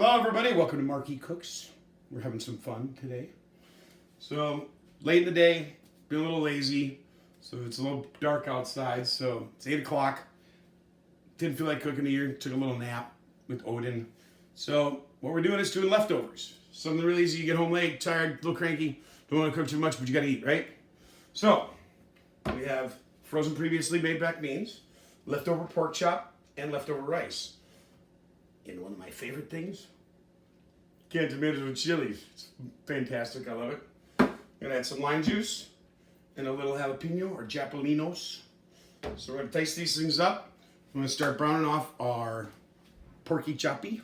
Hello everybody, welcome to Marquee Cooks. We're having some fun today. So, late in the day, been a little lazy, so it's a little dark outside, so it's 8 o'clock. Didn't feel like cooking here, took a little nap with Odin. So, what we're doing is doing leftovers. Something really easy, you get home late, tired, a little cranky, don't want to cook too much, but you gotta eat, right? So, we have frozen previously made back beans, leftover pork chop, and leftover rice. And one of my favorite things, canned tomatoes with chilies. It's fantastic, I love it. I'm gonna add some lime juice and a little jalapeno or jalapeños. So we're gonna taste these things up. I'm gonna start browning off our porky choppy.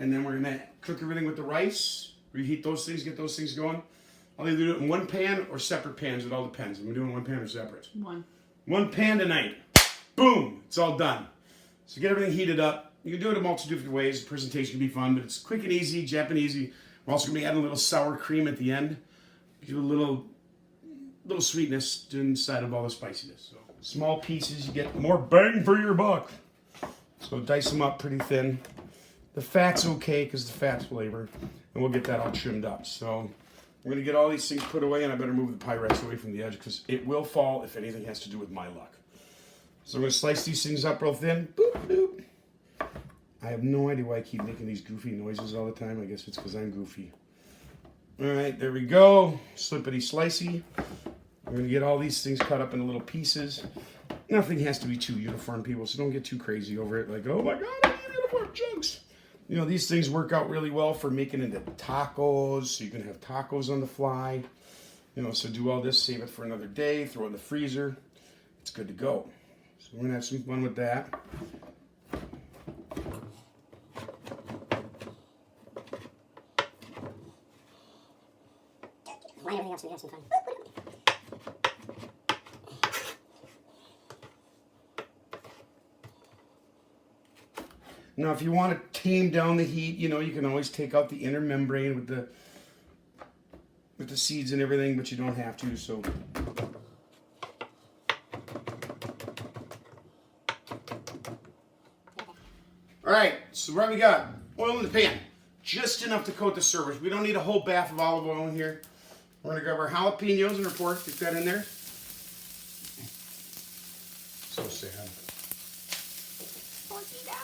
And then we're gonna cook everything with the rice, reheat those things, get those things going. I'll either do it in one pan or separate pans, it all depends. Am I doing one pan or separate? One pan tonight. Boom, it's all done. So get everything heated up. You can do it a multitude of different ways. The presentation can be fun, but it's quick and easy, Japanesey. We're also going to be adding a little sour cream at the end. Give a little sweetness inside of all the spiciness. So small pieces, you get more bang for your buck. So dice them up pretty thin. The fat's okay because the fat's flavor, and we'll get that all trimmed up. So we're going to get all these things put away, and I better move the Pyrex away from the edge because it will fall if anything has to do with my luck. So we're going to slice these things up real thin. Boop, boop. I have no idea why I keep making these goofy noises all the time. I guess it's because I'm goofy. All right, there we go. Slippity slicey. We're going to get all these things cut up into little pieces. Nothing has to be too uniform, people, so don't get too crazy over it. Like, oh my God, I need uniform chunks. You know, these things work out really well for making into tacos, so you can have tacos on the fly. You know, so do all this, save it for another day, throw it in the freezer. It's good to go. So we're going to have some fun with that. Why everything else we have some fun. Now, if you want to tame down the heat, you know, you can always take out the inner membrane with the seeds and everything, but you don't have to, so. All right, so what we got? Oil in the pan. Just enough to coat the surface. We don't need a whole bath of olive oil in here. We're going to grab our jalapenos and our pork, get that in there. So sad. Porky down.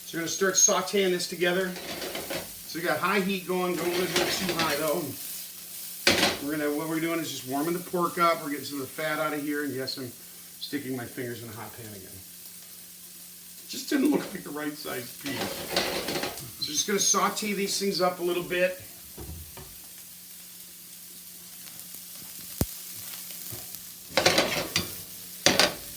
So we're going to start sauteing this together. So we got high heat going, don't let it go too high though. What we're doing is just warming the pork up. We're getting some of the fat out of here. And yes, I'm sticking my fingers in a hot pan again. Just didn't look like the right size piece. So just going to saute these things up a little bit.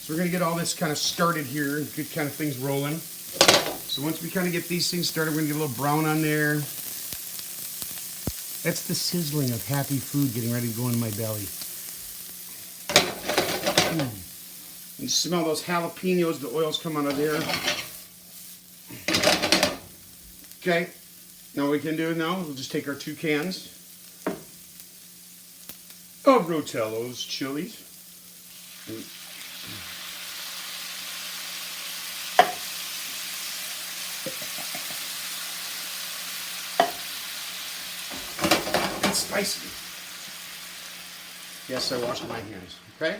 So we're going to get all this kind of started here and get kind of things rolling. So once we kind of get these things started, we're going to get a little brown on there. That's the sizzling of happy food getting ready to go in my belly. You smell those jalapenos, the oils come out of there. Okay, now what we can do now, we'll just take our 2 cans of Rotel's chilies. It's spicy. Yes, I washed my hands, okay?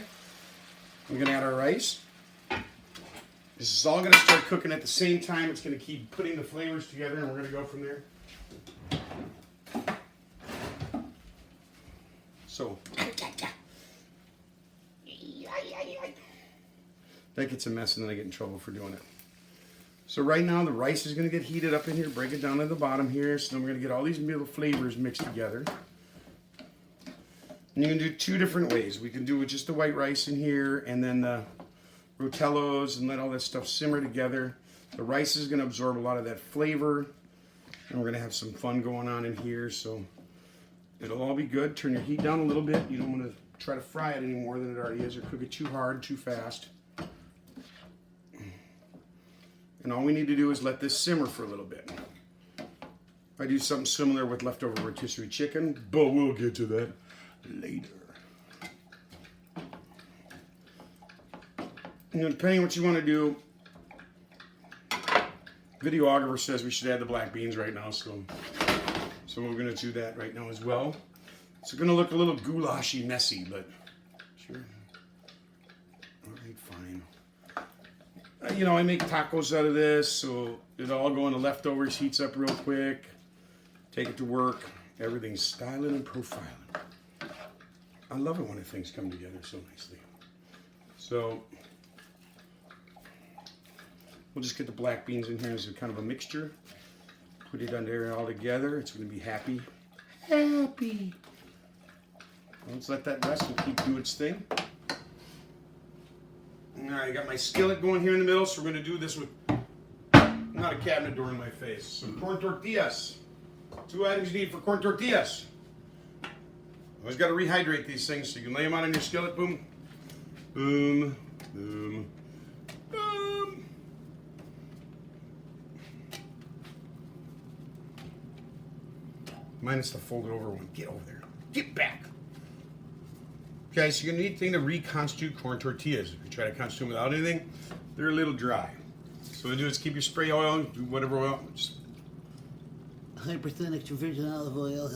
We're going to add our rice. This is all going to start cooking at the same time. It's going to keep putting the flavors together, and we're going to go from there. So, that gets a mess, and then I get in trouble for doing it. So right now, the rice is going to get heated up in here. Break it down to the bottom here. So then we're going to get all these little flavors mixed together. And you can do 2 different ways. We can do with just the white rice in here and then the Rotellos and let all that stuff simmer together. The rice is going to absorb a lot of that flavor. And we're going to have some fun going on in here. So it'll all be good. Turn your heat down a little bit. You don't want to try to fry it any more than it already is or cook it too hard, too fast. And all we need to do is let this simmer for a little bit. I do something similar with leftover rotisserie chicken, but we'll get to that later. You know, depending on what you want to do, videographer says we should add the black beans right now, so we're gonna do that right now as well. It's gonna look a little goulashy messy, but sure. All right, fine. You know, I make tacos out of this, so it'll all go in the leftovers, heats up real quick, take it to work. Everything's styling and profiling. I love it when the things come together so nicely. So we'll just get the black beans in here as a kind of a mixture. Put it under there all together. It's going to be happy. Happy. Let's let that rest and keep doing its thing. All right, I got my skillet going here in the middle, so we're going to do this with not a cabinet door in my face. Some corn tortillas. 2 items you need for corn tortillas. Always got to rehydrate these things so you can lay them out on your skillet. Boom, boom, boom, boom. Minus the folded over one. Get over there. Get back. Okay, so you're going to need a thing to reconstitute corn tortillas. If you try to constitute them without anything, they're a little dry. So what you do is keep your spray oil, do whatever oil. Just 100% extra virgin olive oil.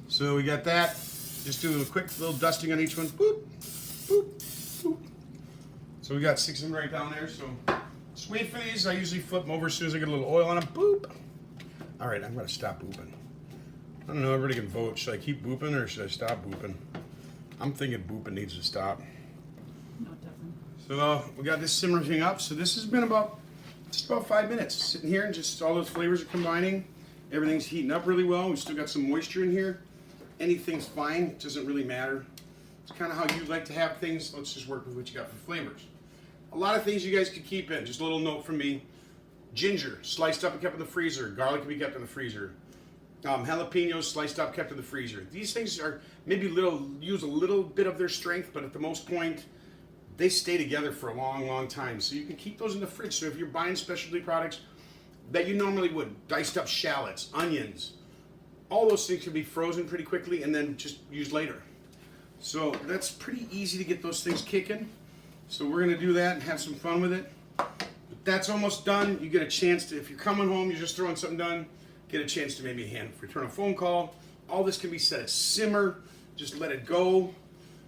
So we got that. Just do a quick little dusting on each one. Boop, boop, boop. So we got 6 of them right down there. So just wait for these. I usually flip them over as soon as I get a little oil on them. Boop. All right, I'm going to stop booping. I don't know, everybody can vote. Should I keep booping or should I stop booping? I'm thinking booping needs to stop. No, it doesn't. So we got this simmering up. So this has been just about 5 minutes. Sitting here and just all those flavors are combining. Everything's heating up really well. We still got some moisture in here. Anything's fine. It doesn't really matter. It's kind of how you like to have things. Let's just work with what you got for flavors. A lot of things you guys could keep in. Just a little note from me. Ginger, sliced up and kept in the freezer. Garlic can be kept in the freezer. Jalapeños, sliced up, kept in the freezer. These things are maybe use a little bit of their strength, but at the most point, they stay together for a long, long time. So you can keep those in the fridge. So if you're buying specialty products that you normally would, diced up shallots, onions, all those things can be frozen pretty quickly and then just used later. So that's pretty easy to get those things kicking. So we're gonna do that and have some fun with it. But that's almost done. You get a chance to, if you're coming home, you're just throwing something done, get a chance to maybe return a phone call. All this can be set at simmer. Just let it go.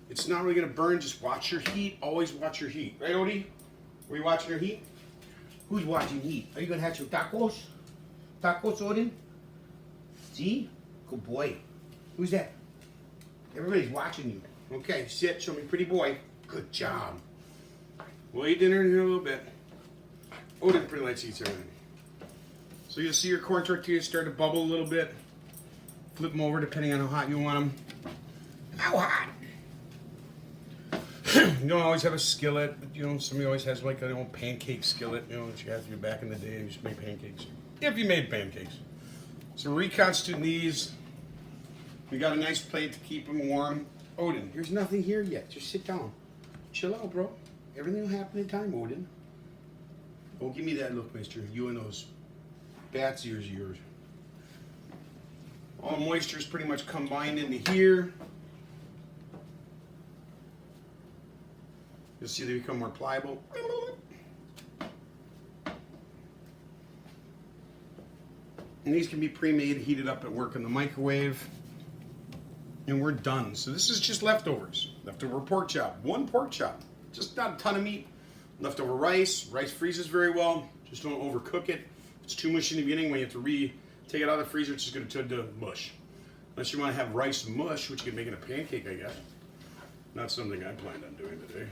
It's not really gonna burn. Just watch your heat. Always watch your heat. Right, Odie? Were you watching your heat? Who's watching heat? Are you gonna have some tacos? Tacos, Odin? See? Good boy. Who's that? Everybody's watching you. Okay, sit. Show me pretty boy. Good job. We'll eat dinner in here a little bit. Odin pretty much eats everything. So you'll see your corn tortillas start to bubble a little bit. Flip them over depending on how hot you want them. How hot? You don't always have a skillet, but you know, somebody always has like an old pancake skillet, you know, that you had to do back in the day. You used to make pancakes. If you made pancakes. So reconstituting these. We got a nice plate to keep them warm. Odin, there's nothing here yet. Just sit down. Chill out, bro. Everything will happen in time, Odin. Don't give me that look, mister. You and those bat's ears of yours. All the moisture is pretty much combined into here. You'll see they become more pliable. And these can be pre-made, heated up at work in the microwave. And we're done. So this is just leftovers. Leftover pork chop. 1 pork chop. Just not a ton of meat. Leftover rice. Rice freezes very well. Just don't overcook it. It's too mushy in the beginning. When you have to take it out of the freezer, it's just going to turn to mush. Unless you want to have rice mush, which you can make in a pancake, I guess. Not something I planned on doing today.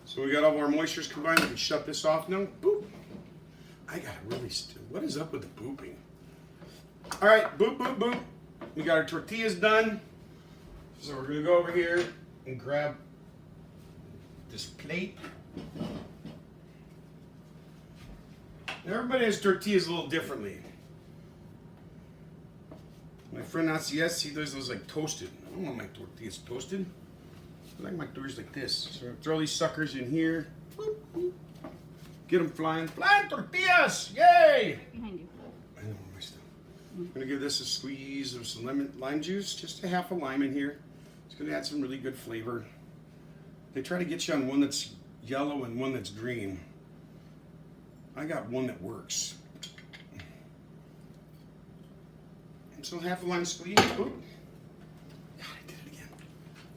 So we got all of our moistures combined. We can shut this off now. Boop. I got to really... What is up with the booping? All right. Boop, boop, boop. We got our tortillas done. So we're going to go over here and grab this plate. Now everybody has tortillas a little differently. My friend Acias, he does those like toasted. I don't want my tortillas toasted. I like my tortillas like this. So throw these suckers in here. Boop, boop. Get them flying. Flying tortillas! Yay! Behind you. I know my stuff. I'm going to give this a squeeze of some lime juice. Just a half a lime in here. It's going to add some really good flavor. They try to get you on one that's yellow and one that's green. I got one that works. So half a line squeeze. Oop. God, I did it again.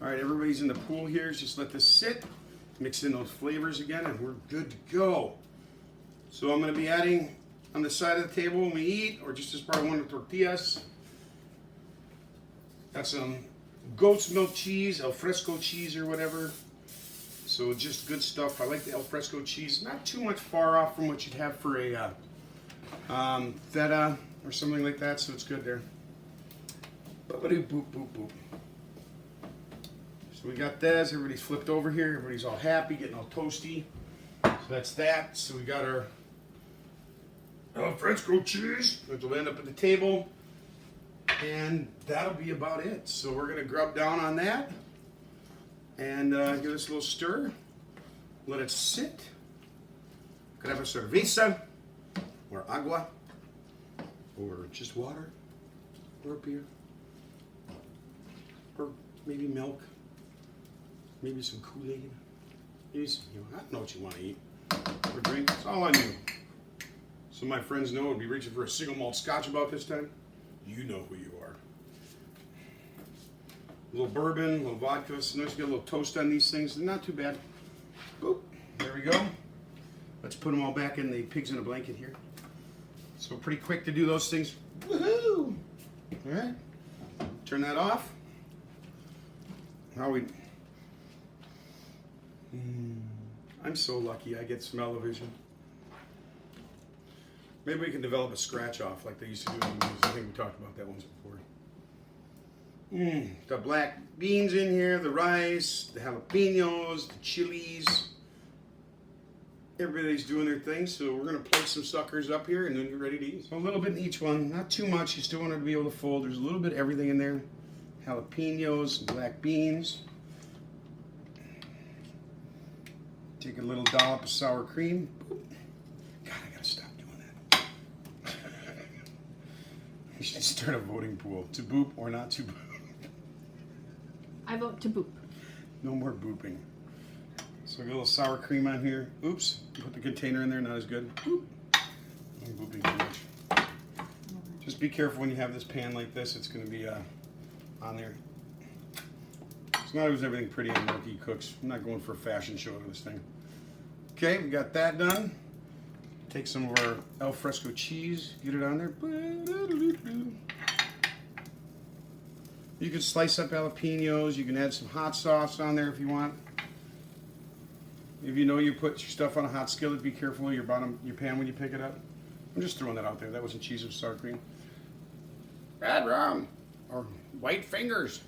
All right, everybody's in the pool here. Just let this sit. Mix in those flavors again, and we're good to go. So I'm going to be adding on the side of the table when we eat, or just as part of one of the tortillas. Got some goat's milk cheese, al fresco cheese or whatever. So just good stuff. I like the al fresco cheese. Not too much far off from what you'd have for a feta or something like that, so it's good there. Boop, boop, boop, boop. So we got that. Everybody's flipped over here. Everybody's all happy, getting all toasty. So that's that. So we got our al fresco cheese, which will end up at the table. And that'll be about it. So we're going to grub down on that and give this a little stir. Let it sit. Could have a cerveza or agua or just water or a beer or maybe milk, maybe some Kool-Aid, maybe some, I don't know what you want to eat or drink. It's all on you. So my friends know I'd be reaching for a single malt scotch about this time. You know who you are. A little bourbon, a little vodka. So nice to get a little toast on these things. They're not too bad. Boop. There we go. Let's put them all back in the pigs in a blanket here. So pretty quick to do those things. Woohoo! All right. Turn that off. How we? I'm so lucky. I get smell-o-vision. Maybe we can develop a scratch off like they used to do in the movies. I think we talked about that once before. The black beans in here, the rice, the jalapeños, the chilies. Everybody's doing their thing, so we're going to place some suckers up here and then you're ready to eat. So a little bit in each one, not too much. You still want it to be able to fold. There's a little bit of everything in there. Jalapeños, black beans. Take a little dollop of sour cream. Boop. God, I gotta stop doing that. We should start a voting pool. To boop or not to boop. I vote to boop. No more booping. So a little sour cream on here. Oops, put the container in there, not as good. Boop. I'm booping too much. Just be careful when you have this pan like this. It's going to be on there. It's not always everything pretty on Marquee Cooks. I'm not going for a fashion show with this thing. Okay, we got that done. Take some of our al fresco cheese, get it on there. You can slice up jalapenos. You can add some hot sauce on there if you want. If you know you put your stuff on a hot skillet, be careful of your pan when you pick it up. I'm just throwing that out there. That wasn't cheese, it was sour cream. Bad rum or white fingers.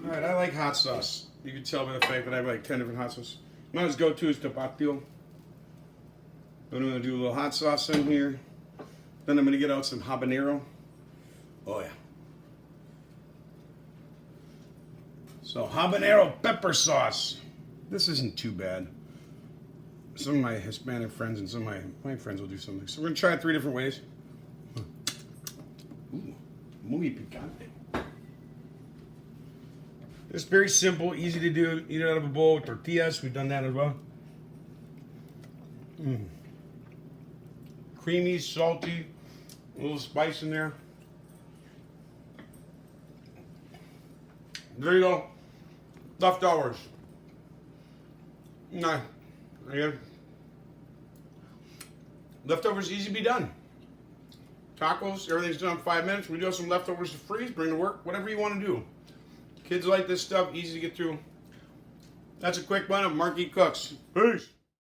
All right, I like hot sauce. You can tell by the fact that I have like 10 different hot sauces. My go-to is tapatio. Then I'm going to do a little hot sauce in here. Then I'm going to get out some habanero. Oh, yeah. So, habanero pepper sauce. This isn't too bad. Some of my Hispanic friends and some of my friends will do something. So, we're going to try it 3 different ways. Ooh, muy picante. It's very simple, easy to do. Eat it out of a bowl with tortillas. We've done that as well. Creamy, salty, a little spice in there. There you go. Leftovers. Nah. Again. Leftovers easy to be done. Tacos, everything's done in 5 minutes. We do have some leftovers to freeze, bring to work, whatever you want to do. Kids like this stuff, easy to get through. That's a quick one of Marquee Cooks. Peace.